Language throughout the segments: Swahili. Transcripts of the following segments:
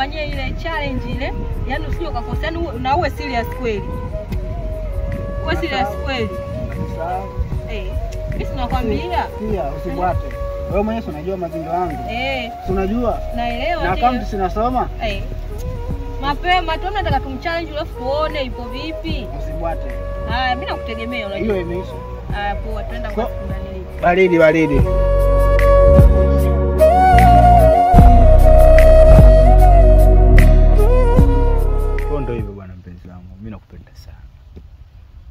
nikufanyie ile challenge ile. Yaani usije ukakosa, yaani na uwe serious kweli. Uwe serious kweli. Sawa. Mimi sinakwambia. Pia usibwate. Wewe mwenyewe unajua mazingira yangu. Si unajua? Naelewa. Na account sinasoma? Mapema tu nataka tumchallenge alafu tuone ipo vipi. Usibwate. Haya, mimi nakutegemea unajua. Hiyo imeisha. Haya poa, twenda kwa nani? Baridi. Kondo hivyo bwana mpenzi wangu. Mimi nakupenda sana.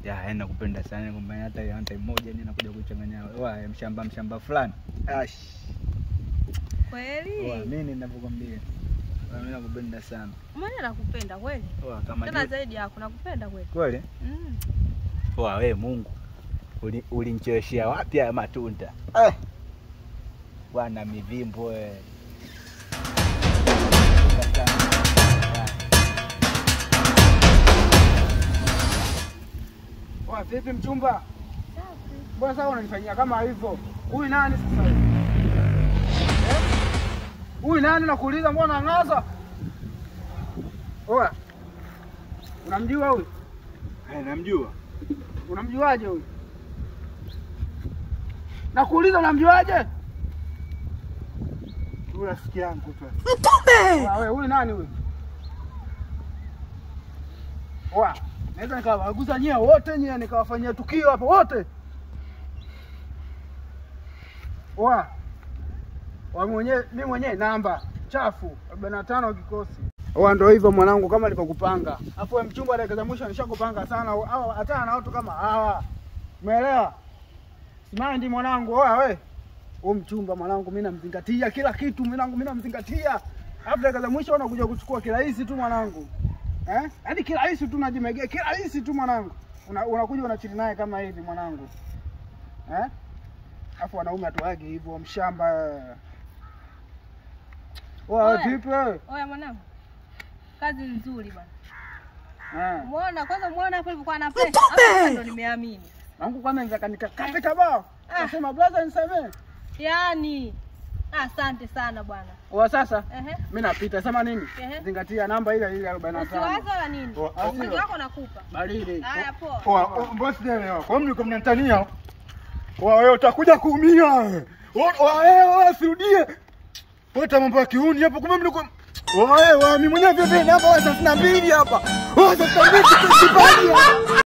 Ya, nakupenda sana kwamba hata mmoja ni nakuja kuchanganya wewe mshamba fulani. Kweli? Mimi ninavyokuambia. Mimi nakupenda sana. Mimi nakupenda kweli. Tena zaidi yako nakupenda kweli. Kweli? Wewe Mungu. Ulinicheleshia wapi haya matunda? Bwana mivimbo wewe. Vipi mchumba? Safi. Mbona sasa unanifanyia kama hivyo? Huyu nani sasa? Huyu nani nakuuliza mbona angaza? Oa. Unamjua huyu? Namjua. Unamjuaje huyu? Nakuuliza unamjuaje? Huyu rafiki yangu tu. Wewe huyu nani huyu? Oa. Naweza nikawaguza nyie wote nikawafanyia tukio hapo wote. Mimi mwenyewe namba chafu 45 kikosi. Ndio hivyo mwanangu kama nilikokupanga. Hapo wewe mchumba dakika za mwisho nishakupanga sana au hata na watu kama hawa. Umeelewa? Simandi mwanangu, wewe. Mchumba mwanangu mimi namzingatia kila kitu mimi namzingatia. Hapo dakika za mwisho unakuja kuchukua kirahisi tu mwanangu. Hadi kirahisi tu najimegea, kirahisi tu mwanangu. Unakuja unachini naye kama hivi mwanangu. Afu wanaume atuage hivyo mshamba. Vipi? Oya mwanangu. Kazi nzuri bwana. Muona hapo ilikuwa na pesa. Hapo ndo nimeamini. Wangu kwanza nitaka nikakate kabao. Nasema brother nisamee. Yaani asante sana bwana. Sasa mimi napita sema nini? Zingatia namba ile 45. Usiwaze wala nini? Mzigo wako nakupa. Baridi. Haya poa. Boss leo. Kwa mimi mnanitania. Wewe utakuja kuumia wewe. Wewe usirudie. Wote mambo ya kiuni hapo kumbe mliko. Wewe mimi mwenyewe vipi namba 32 hapa. 32 kisipani.